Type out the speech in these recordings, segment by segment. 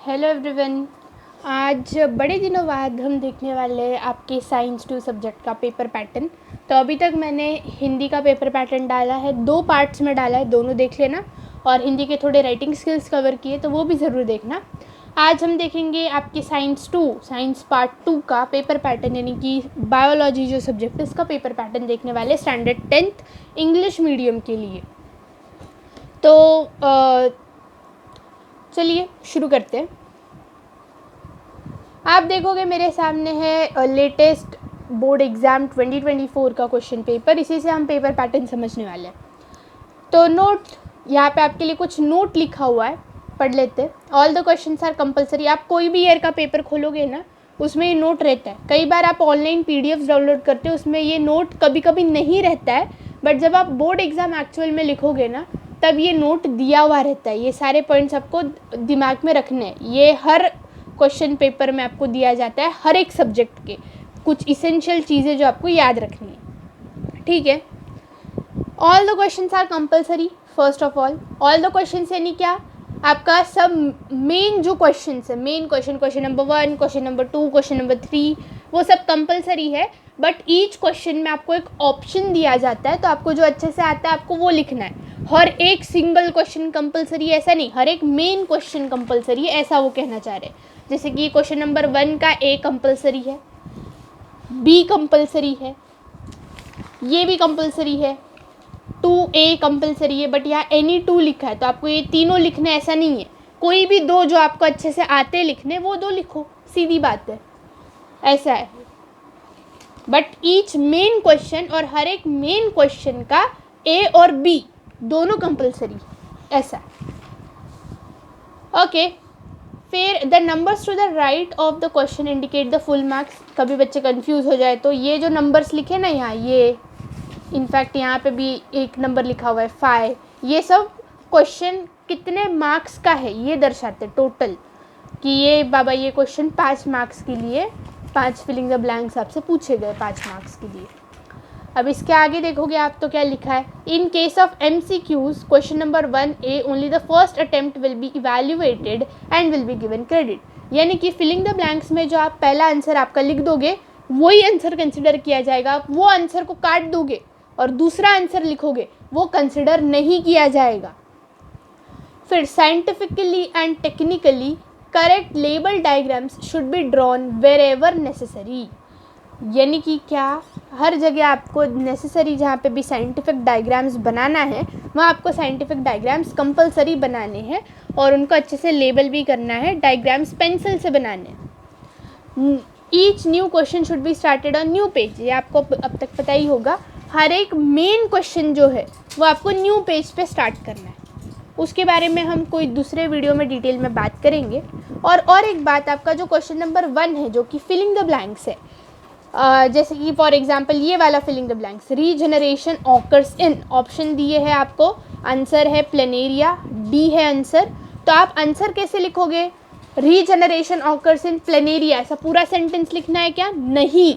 Hello everyone. आज बड़े दिनों बाद हम देखने वाले हैं आपके साइंस 2 सब्जेक्ट का पेपर पैटर्न। तो अभी तक मैंने हिंदी का पेपर पैटर्न डाला है, 2 पार्ट्स में डाला है, दोनों देख लेना। और हिंदी के थोड़े राइटिंग स्किल्स कवर किए तो वो भी ज़रूर देखना। आज हम देखेंगे आपके साइंस पार्ट 2 का पेपर पैटर्न, यानी कि बायोलॉजी जो सब्जेक्ट है इसका पेपर पैटर्न देखने वाले स्टैंडर्ड 10th इंग्लिश मीडियम के लिए। तो चलिए शुरू करते हैं। आप देखोगे मेरे सामने है लेटेस्ट बोर्ड एग्ज़ाम 2024 का क्वेश्चन पेपर, इसी से हम पेपर पैटर्न समझने वाले हैं। तो नोट, यहाँ पे आपके लिए कुछ नोट लिखा हुआ है, पढ़ लेते हैं। All the questions are compulsory. आप कोई भी ईयर का पेपर खोलोगे ना, उसमें ये नोट रहता है। कई बार आप ऑनलाइन पीडीएफ डाउनलोड करते हो, उसमें ये नोट कभी कभी नहीं रहता है, बट जब आप बोर्ड एग्ज़ाम एक्चुअल में लिखोगे ना, तब ये नोट दिया हुआ रहता है। ये सारे पॉइंट्स आपको दिमाग में रखने हैं। ये हर क्वेश्चन पेपर में आपको दिया जाता है, हर एक सब्जेक्ट के कुछ इसेंशियल चीज़ें जो आपको याद रखनी है, ठीक है। All the questions are compulsory. First of all the questions यानी क्या, आपका सब मेन जो क्वेश्चंस है, main question number 1, question number 2, question number 3, वो सब कंपलसरी है। बट ईच क्वेश्चन में आपको एक ऑप्शन दिया जाता है, तो आपको जो अच्छे से आता है आपको वो लिखना है। हर एक सिंगल क्वेश्चन कंपलसरी ऐसा नहीं, हर एक मेन क्वेश्चन कंपलसरी है, ऐसा वो कहना चाह रहे हैं। जैसे कि क्वेश्चन नंबर 1 का ए कंपलसरी है, बी कंपलसरी है, ये भी कंपलसरी है, 2A कंपलसरी है, बट यहाँ एनी 2 लिखा है, तो आपको ये तीनों लिखने ऐसा नहीं है। कोई भी 2 जो आपको अच्छे से आते लिखने, वो 2 लिखो, सीधी बात है, ऐसा है। बट ईच मेन क्वेश्चन और हर एक मेन क्वेश्चन का ए और बी दोनों कंपलसरी, ऐसा। ओके, फिर the numbers to the right of the question indicate the full marks. कभी बच्चे कंफ्यूज हो जाए तो ये जो नंबर्स लिखे ना यहाँ, ये इनफैक्ट यहाँ पे भी एक नंबर लिखा हुआ है 5, ये सब क्वेश्चन कितने मार्क्स का है ये दर्शाते टोटल, कि ये बाबा ये क्वेश्चन 5 मार्क्स के लिए, 5 फिलिंग द ब्लैंक्स आपसे पूछे गए 5 मार्क्स के लिए। अब इसके आगे देखोगे आप तो क्या लिखा है, in case of MCQs question number 1A only the first attempt will be evaluated and will be given credit. यानी कि फिलिंग द ब्लैंक्स में जो आप पहला आंसर आपका लिख दोगे वही आंसर कंसिडर किया जाएगा। आप वो आंसर को काट दोगे और दूसरा आंसर लिखोगे, वो कंसिडर नहीं किया जाएगा। फिर scientifically and technically correct label diagrams should be drawn wherever necessary. यानी कि क्या, हर जगह आपको नेसेसरी जहाँ पे भी साइंटिफिक डायग्राम्स बनाना है, वहाँ आपको साइंटिफिक डायग्राम्स कंपलसरी बनाने हैं और उनको अच्छे से लेबल भी करना है। डायग्राम्स पेंसिल से बनाने हैं। Each new question should be started on new page. ये आपको अब तक पता ही होगा, हर एक मेन क्वेश्चन जो है वो आपको न्यू पेज पे स्टार्ट करना है। उसके बारे में हम कोई दूसरे वीडियो में डिटेल में बात करेंगे। और एक बात, आपका जो क्वेश्चन नंबर 1 है जो कि फिलिंग द ब्लैंक्स है, जैसे कि फॉर एग्जांपल ये वाला filling the blanks, regeneration occurs in, option दिए हैं आपको, आंसर है प्लेनेरिया, डी है आंसर। तो आप आंसर कैसे लिखोगे, रीजनरेशन ऑकर्स इन प्लेनेरिया, ऐसा पूरा सेंटेंस लिखना है क्या? नहीं,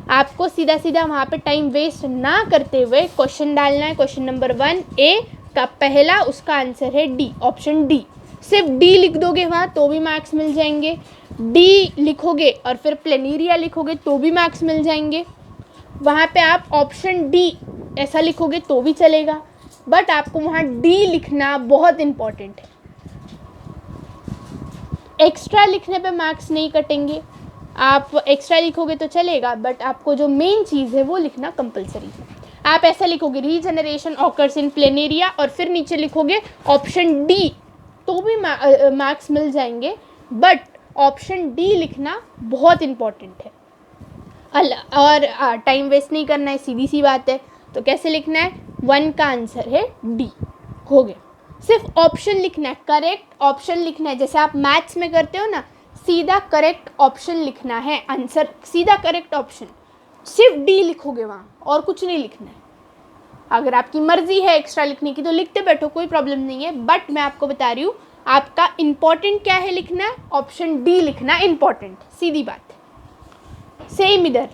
आपको सीधा सीधा वहाँ पे टाइम वेस्ट ना करते हुए क्वेश्चन डालना है। क्वेश्चन नंबर 1A का पहला, उसका आंसर है डी, ऑप्शन डी। सिर्फ डी लिख दोगे वहाँ तो भी मार्क्स मिल जाएंगे, डी लिखोगे और फिर प्लेनेरिया लिखोगे तो भी मार्क्स मिल जाएंगे। वहाँ पे आप ऑप्शन डी ऐसा लिखोगे तो भी चलेगा, बट आपको वहाँ डी लिखना बहुत इम्पॉर्टेंट है। एक्स्ट्रा लिखने पे मार्क्स नहीं कटेंगे, आप एक्स्ट्रा लिखोगे तो चलेगा, बट आपको जो मेन चीज़ है वो लिखना कंपलसरी है। आप ऐसा लिखोगे रीजनरेशन ऑकर्स इन प्लेनेरिया और फिर नीचे लिखोगे ऑप्शन डी तो भी मार्क्स मिल जाएंगे, बट ऑप्शन डी लिखना बहुत इम्पॉर्टेंट है। और टाइम वेस्ट नहीं करना है, सीधी सी बात है। तो कैसे लिखना है, 1 का आंसर है डी, हो गया। सिर्फ ऑप्शन लिखना है, करेक्ट ऑप्शन लिखना है। जैसे आप मैथ्स में करते हो ना, सीधा करेक्ट ऑप्शन लिखना है, आंसर सीधा करेक्ट ऑप्शन, सिर्फ डी लिखोगे वहाँ, और कुछ नहीं लिखना है। अगर आपकी मर्जी है एक्स्ट्रा लिखने की तो लिखते बैठो, कोई प्रॉब्लम नहीं है, बट मैं आपको बता रही हूँ आपका इम्पॉर्टेंट क्या है लिखना, ऑप्शन डी लिखना इम्पॉर्टेंट, सीधी बात है। सेम इधर,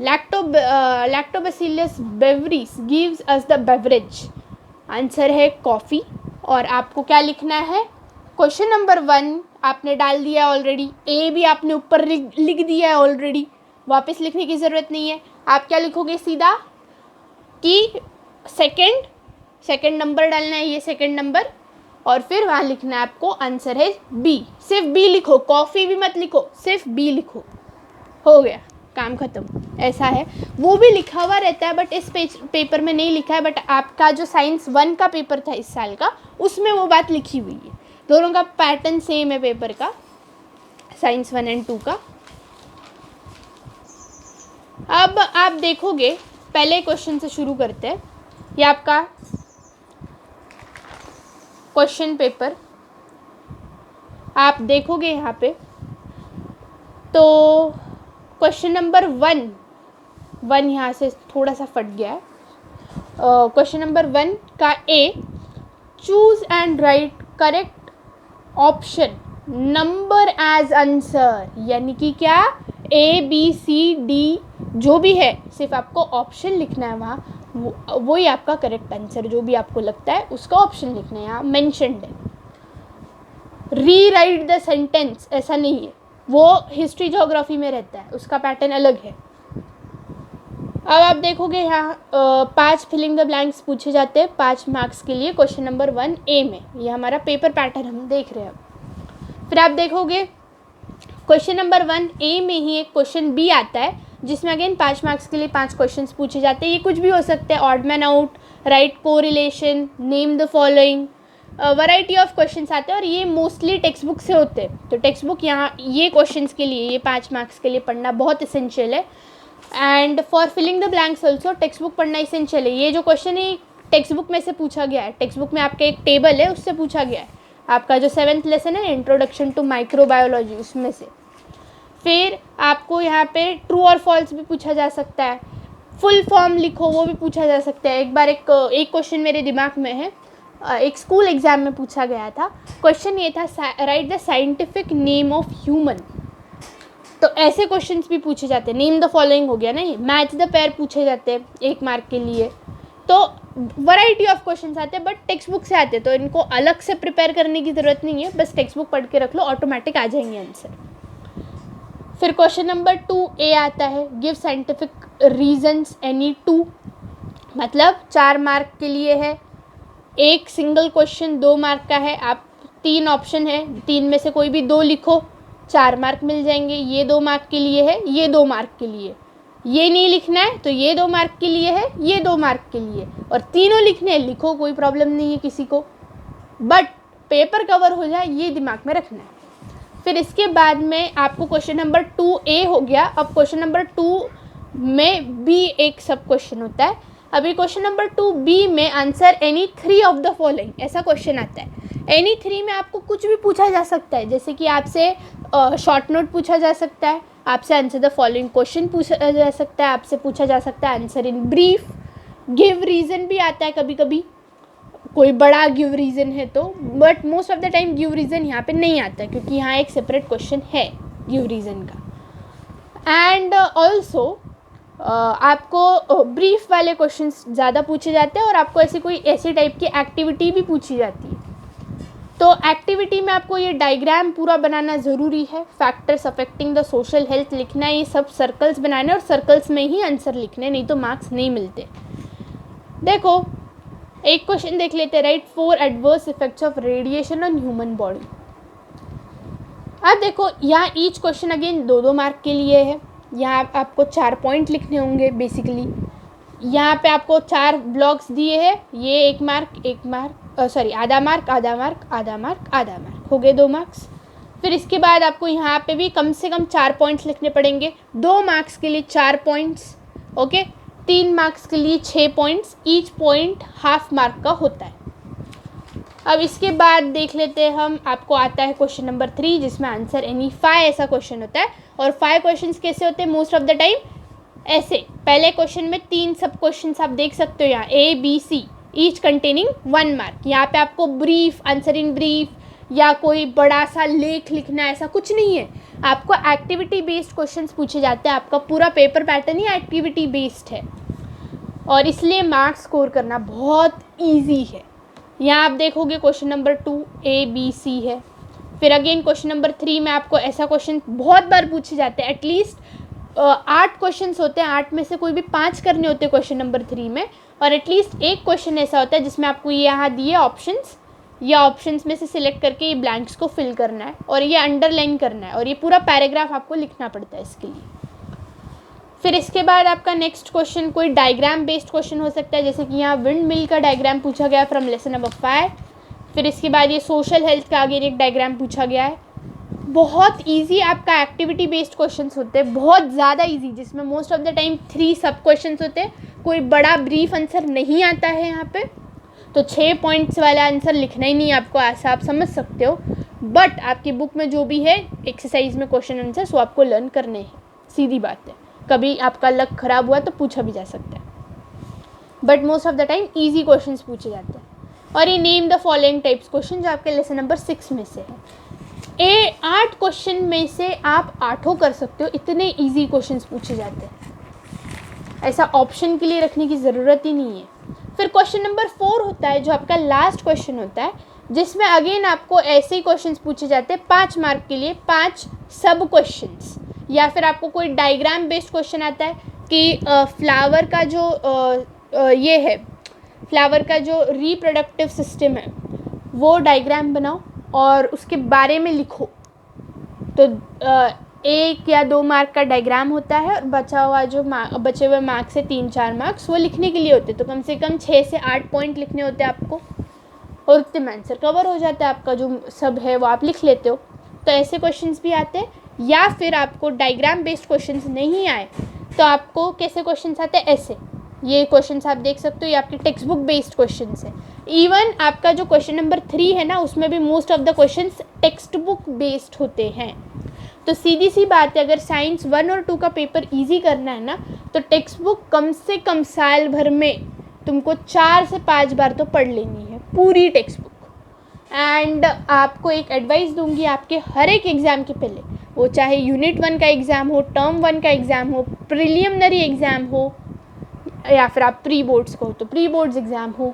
lactobacillus breweries gives us the beverage, answer है कॉफ़ी। और आपको क्या लिखना है, क्वेश्चन नंबर 1 आपने डाल दिया है ऑलरेडी, ए भी आपने ऊपर लिख दिया है ऑलरेडी, वापस लिखने की ज़रूरत नहीं है। आप क्या लिखोगे सीधा कि सेकंड नंबर डालना है, ये सेकंड नंबर, और फिर वहाँ लिखना है आपको आंसर है बी। सिर्फ बी लिखो, कॉफ़ी भी मत लिखो, सिर्फ बी लिखो, हो गया काम ख़त्म। ऐसा है, वो भी लिखा हुआ रहता है बट इस पेपर में नहीं लिखा है, बट आपका जो साइंस 1 का पेपर था इस साल का, उसमें वो बात लिखी हुई है। दोनों का पैटर्न सेम है पेपर का, साइंस 1 और 2 का। अब आप देखोगे, पहले क्वेश्चन से शुरू करते हैं। ये आपका क्वेश्चन पेपर आप देखोगे यहाँ पे, तो क्वेश्चन नंबर 1 यहाँ से थोड़ा सा फट गया है। क्वेश्चन नंबर 1 का A, choose and write correct option number as answer, यानी कि क्या, ए बी सी डी जो भी है, सिर्फ आपको ऑप्शन लिखना है वहाँ, वो ही आपका करेक्ट आंसर, जो भी आपको लगता है उसका ऑप्शन लिखना है। यहाँ मेंशन्ड है। री राइट द सेंटेंस ऐसा नहीं है, वो हिस्ट्री ज्योग्राफी में रहता है, उसका पैटर्न अलग है। अब आप देखोगे यहाँ 5 फिलिंग द ब्लैंक्स पूछे जाते हैं 5 मार्क्स के लिए क्वेश्चन नंबर 1 ए में। ये हमारा पेपर पैटर्न हम देख रहे हैं। फिर आप देखोगे क्वेश्चन नंबर 1 ए में ही एक क्वेश्चन बी आता है, जिसमें अगेन 5 मार्क्स के लिए 5 क्वेश्चंस पूछे जाते हैं। ये कुछ भी हो सकते हैं, odd man out, right correlation, name the following, variety of questions आते हैं, और ये मोस्टली टेक्स्ट बुक से होते हैं। तो टेक्स्ट बुक यहाँ ये क्वेश्चंस के लिए, ये 5 मार्क्स के लिए पढ़ना बहुत इसेंशियल है। And for filling the blanks also textbook पढ़ना इसेंशियल है। ये जो क्वेश्चन है टेक्स्ट बुक में से पूछा गया है, टेक्स्ट बुक में आपका एक टेबल है, उससे पूछा गया है। आपका जो 7th लेसन है इंट्रोडक्शन टू माइक्रोबायोलॉजी, उसमें से। फिर आपको यहाँ पे ट्रू और फॉल्स भी पूछा जा सकता है, फुल फॉर्म लिखो वो भी पूछा जा सकता है। एक बार एक क्वेश्चन मेरे दिमाग में है, एक स्कूल एग्ज़ाम में पूछा गया था। क्वेश्चन ये था, right the scientific name of human. तो ऐसे क्वेश्चंस भी पूछे जाते हैं। नेम द फॉलोइंग हो गया ना, ये मैच द पेयर पूछे जाते हैं 1 मार्क के लिए। तो वैरायटी ऑफ क्वेश्चंस आते हैं, बट टेक्स्ट बुक से आते हैं, तो इनको अलग से प्रिपेयर करने की ज़रूरत नहीं है, बस टेक्स्ट बुक पढ़ के रख लो, ऑटोमेटिक आ जाएंगे आंसर। फिर क्वेश्चन नंबर 2 ए आता है, गिव साइंटिफिक रीजंस एनी 2, मतलब 4 मार्क के लिए है। एक सिंगल क्वेश्चन 2 मार्क का है, आप 3 ऑप्शन है, 3 में से कोई भी 2 लिखो, 4 मार्क मिल जाएंगे। ये 2 मार्क के लिए है, ये 2 मार्क के लिए, ये नहीं लिखना है तो ये 2 मार्क के लिए है, ये 2 मार्क के लिए, और तीनों लिखने हैं, लिखो, कोई प्रॉब्लम नहीं है किसी को, बट पेपर कवर हो जाए ये दिमाग में रखना है। फिर इसके बाद में आपको क्वेश्चन नंबर 2 ए हो गया। अब क्वेश्चन नंबर 2 में बी एक सब क्वेश्चन होता है। अभी क्वेश्चन नंबर 2 बी में answer any 3 of the following, ऐसा क्वेश्चन आता है। एनी 3 में आपको कुछ भी पूछा जा सकता है, जैसे कि आपसे शॉर्ट नोट पूछा जा सकता है, आपसे आंसर द फॉलोइंग क्वेश्चन पूछा जा सकता है, आपसे पूछा जा सकता है answer in brief, give reason भी आता है कभी कभी, कोई बड़ा गिव रीज़न है तो, but most of the time give reason यहाँ पे नहीं आता है, क्योंकि यहाँ एक सेपरेट क्वेश्चन है गिव रीज़न का। एंड ऑल्सो आपको ब्रीफ वाले क्वेश्चंस ज़्यादा पूछे जाते हैं, और आपको ऐसी टाइप की एक्टिविटी भी पूछी जाती है। तो एक्टिविटी में आपको ये डायग्राम पूरा बनाना ज़रूरी है, factors affecting the social health लिखना है, ये सब सर्कल्स बनाने और सर्कल्स में ही आंसर लिखने, नहीं तो मार्क्स नहीं मिलते। देखो एक क्वेश्चन देख लेते हैं, right 4 adverse effects of radiation on human body. अब देखो यहाँ ईच क्वेश्चन अगेन 2-2 मार्क के लिए है। यहाँ आपको 4 पॉइंट लिखने होंगे बेसिकली। यहाँ पे आपको 4 ब्लॉक्स दिए हैं, ये 1 मार्क आधा मार्क, आधा मार्क, आधा मार्क, आधा मार्क, हो गए 2 मार्क्स। फिर इसके बाद आपको यहाँ पे भी कम से कम 4 पॉइंट्स लिखने पड़ेंगे, 2 मार्क्स के लिए 4 पॉइंट्स, ओके, 3 मार्क्स के लिए 6 points, each point half mark का होता है। अब इसके बाद देख लेते हैं हम, आपको आता है क्वेश्चन नंबर 3, जिसमें आंसर एनी 5 ऐसा क्वेश्चन होता है। और 5 क्वेश्चंस कैसे होते हैं मोस्ट ऑफ द टाइम, ऐसे पहले क्वेश्चन में 3 सब क्वेश्चंस आप देख सकते हो यहाँ, A B C, each containing 1 mark. यहाँ पे आपको ब्रीफ, आंसर इन ब्रीफ या कोई बड़ा सा लेख लिखना, ऐसा कुछ नहीं है। आपको एक्टिविटी बेस्ड क्वेश्चंस पूछे जाते हैं, आपका पूरा पेपर पैटर्न ही एक्टिविटी बेस्ड है, और इसलिए मार्क्स स्कोर करना बहुत ईजी है। यहाँ आप देखोगे question number 2 A B C है, फिर अगेन क्वेश्चन नंबर 3 में आपको ऐसा क्वेश्चन बहुत बार पूछे जाते हैं, एटलीस्ट 8 क्वेश्चन होते हैं, 8 में से कोई भी 5 करने होते हैं क्वेश्चन नंबर 3 में, और एटलीस्ट एक क्वेश्चन ऐसा होता है जिसमें आपको ये यहाँ दिए ऑप्शंस, या ऑप्शंस में से सिलेक्ट करके ये ब्लैंक्स को फिल करना है और ये अंडरलाइन करना है और ये पूरा पैराग्राफ आपको लिखना पड़ता है इसके लिए। फिर इसके बाद आपका नेक्स्ट क्वेश्चन कोई डायग्राम बेस्ड क्वेश्चन हो सकता है, जैसे कि यहाँ विंड मिल का डायग्राम पूछा गया फ्रॉम लेसन नंबर 5। फिर इसके बाद ये सोशल हेल्थ का आगे एक डायग्राम पूछा गया है। बहुत इजी आपका एक्टिविटी बेस्ड क्वेश्चंस होते हैं, बहुत ज़्यादा इजी, जिसमें मोस्ट ऑफ द टाइम 3 सब क्वेश्चंस होते हैं, कोई बड़ा ब्रीफ आंसर नहीं आता है यहाँ पे, तो 6 पॉइंट्स वाला आंसर लिखना ही नहीं है आपको, ऐसा आप समझ सकते हो। बट आपकी बुक में जो भी है एक्सरसाइज में क्वेश्चन आंसर वो आपको लर्न करने हैं, सीधी बात है। कभी आपका लक ख़राब हुआ तो पूछा भी जा सकता है, but most of the time easy questions पूछे जाते हैं। और ये name the following types question जो आपके लेसन नंबर 6 में से है। 8 क्वेश्चन में से आप 8 कर सकते हो, इतने इजी क्वेश्चंस पूछे जाते हैं, ऐसा ऑप्शन के लिए रखने की ज़रूरत ही नहीं है। फिर क्वेश्चन नंबर 4 होता है जो आपका लास्ट क्वेश्चन होता है, जिसमें अगेन आपको ऐसे ही क्वेश्चंस पूछे जाते हैं 5 मार्क के लिए, 5 सब क्वेश्चंस। या फिर आपको कोई डायग्राम बेस्ड क्वेश्चन आता है कि फ्लावर का जो ये है, फ्लावर का जो रिप्रोडक्टिव सिस्टम है वो डायग्राम बनाओ और उसके बारे में लिखो, तो 1 या 2 मार्क का डायग्राम होता है और बचे हुए मार्क से 3-4 मार्क्स वो लिखने के लिए होते हैं, तो कम से कम 6 से 8 पॉइंट लिखने होते हैं आपको, और उतने में आंसर कवर हो जाता है आपका, जो सब है वो आप लिख लेते हो। तो ऐसे क्वेश्चंस भी आते हैं। या फिर आपको डायग्राम बेस्ड क्वेश्चंस नहीं आए तो आपको कैसे क्वेश्चंस आते हैं, ऐसे, ये क्वेश्चंस आप देख सकते हो, ये आपके टेक्स्ट बुक बेस्ड क्वेश्चंस है। इवन आपका जो क्वेश्चन नंबर 3 है ना, उसमें भी most of the questions text book based होते हैं। तो सीधी सी बात है, अगर साइंस 1 और 2 का पेपर इजी करना है ना, तो टेक्स्ट बुक कम से कम साल भर में तुमको 4 से 5 बार तो पढ़ लेनी है, पूरी टेक्स्ट बुक। एंड आपको एक एडवाइस दूंगी, आपके हर एक एग्ज़ाम के पहले, वो चाहे यूनिट 1 का एग्ज़ाम हो, टर्म 1 का एग्ज़ाम हो, प्रिलिमिनरी एग्ज़ाम हो, या फिर आप प्री बोर्ड्स को हो तो प्री बोर्ड्स एग्ज़ाम हो,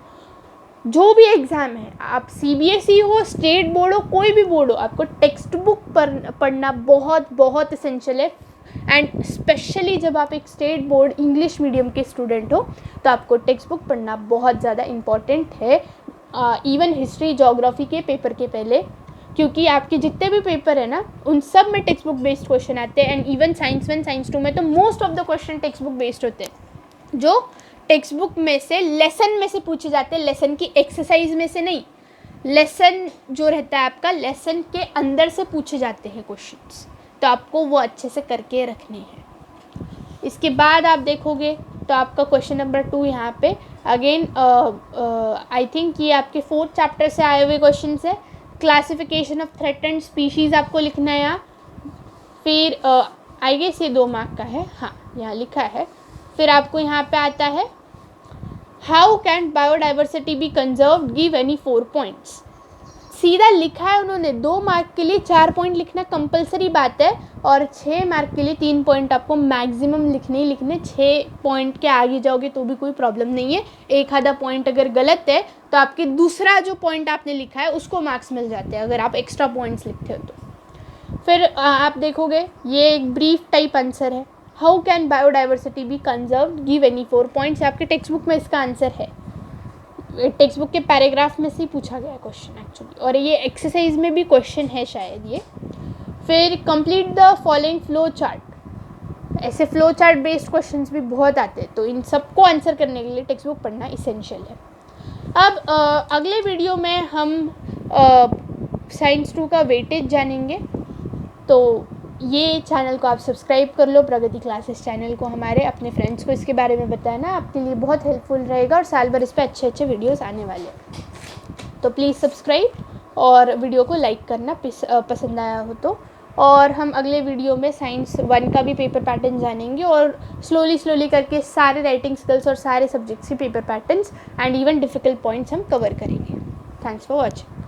जो भी एग्ज़ाम है, आप CBSE हो, स्टेट बोर्ड हो, कोई भी बोर्ड हो, आपको टेक्स्ट बुक पढ़ना बहुत बहुत इसेंशियल है। एंड स्पेशली जब आप एक स्टेट बोर्ड इंग्लिश मीडियम के स्टूडेंट हो तो आपको टेक्स्ट बुक पढ़ना बहुत ज़्यादा इम्पॉर्टेंट है, इवन हिस्ट्री जोग्राफी के पेपर के पहले, क्योंकि आपके जितने भी पेपर है ना उन सब में टेक्स्ट बुक बेस्ड क्वेश्चन आते हैं। एंड इवन साइंस 1 साइंस 2 में तो most of the question text book based होते हैं, जो टेक्स्ट बुक में से लेसन में से पूछे जाते हैं, लेसन की एक्सरसाइज में से नहीं, लेसन जो रहता है आपका, लेसन के अंदर से पूछे जाते हैं क्वेश्चंस, तो आपको वो अच्छे से करके रखने हैं। इसके बाद आप देखोगे तो आपका क्वेश्चन नंबर 2 यहाँ पे अगेन आई थिंक ये आपके 4th चैप्टर से आए हुए क्वेश्चन है। क्लासिफिकेशन ऑफ थ्रेटेंड स्पीशीज़ आपको लिखना है यहाँ। फिर आई गेस ये 2 मार्क का है, हाँ यहाँ लिखा है। फिर आपको यहाँ पे आता है how can biodiversity be conserved, give any 4 points. सीधा लिखा है उन्होंने, 2 मार्क के लिए 4 पॉइंट लिखना कंपलसरी बात है, और 6 मार्क के लिए 3 पॉइंट आपको मैक्सिमम लिखने ही लिखने। 6 पॉइंट के आगे जाओगे तो भी कोई प्रॉब्लम नहीं है, एक आधा पॉइंट अगर गलत है तो आपके दूसरा जो पॉइंट आपने लिखा है उसको मार्क्स मिल जाते हैं अगर आप एक्स्ट्रा पॉइंट्स लिखते हो तो। फिर आप देखोगे ये एक ब्रीफ टाइप आंसर है, how can biodiversity be conserved, give any 4 points. आपके टेक्स्ट बुक में इसका आंसर है, टेक्स्ट बुक के पैराग्राफ में से ही पूछा गया क्वेश्चन एक्चुअली, और ये एक्सरसाइज में भी क्वेश्चन है शायद ये। फिर complete the following flow chart, ऐसे फ्लो चार्ट बेस्ड क्वेश्चंस भी बहुत आते हैं, तो इन सबको आंसर करने के लिए टेक्स्ट बुक पढ़ना इसेंशियल है। अब अगले वीडियो में हम साइंस 2 का वेटेज जानेंगे, तो ये चैनल को आप सब्सक्राइब कर लो, प्रगति क्लासेस चैनल को हमारे, अपने फ्रेंड्स को इसके बारे में बताना, आपके लिए बहुत हेल्पफुल रहेगा, और साल भर इस पर अच्छे अच्छे वीडियोस आने वाले हैं। तो प्लीज़ सब्सक्राइब और वीडियो को लाइक करना पसंद आया हो तो। और हम अगले वीडियो में साइंस 1 का भी पेपर पैटर्न जानेंगे, और स्लोली करके सारे राइटिंग स्किल्स और सारे सब्जेक्ट्स के paper patterns and even difficult points हम कवर करेंगे। Thanks for watching.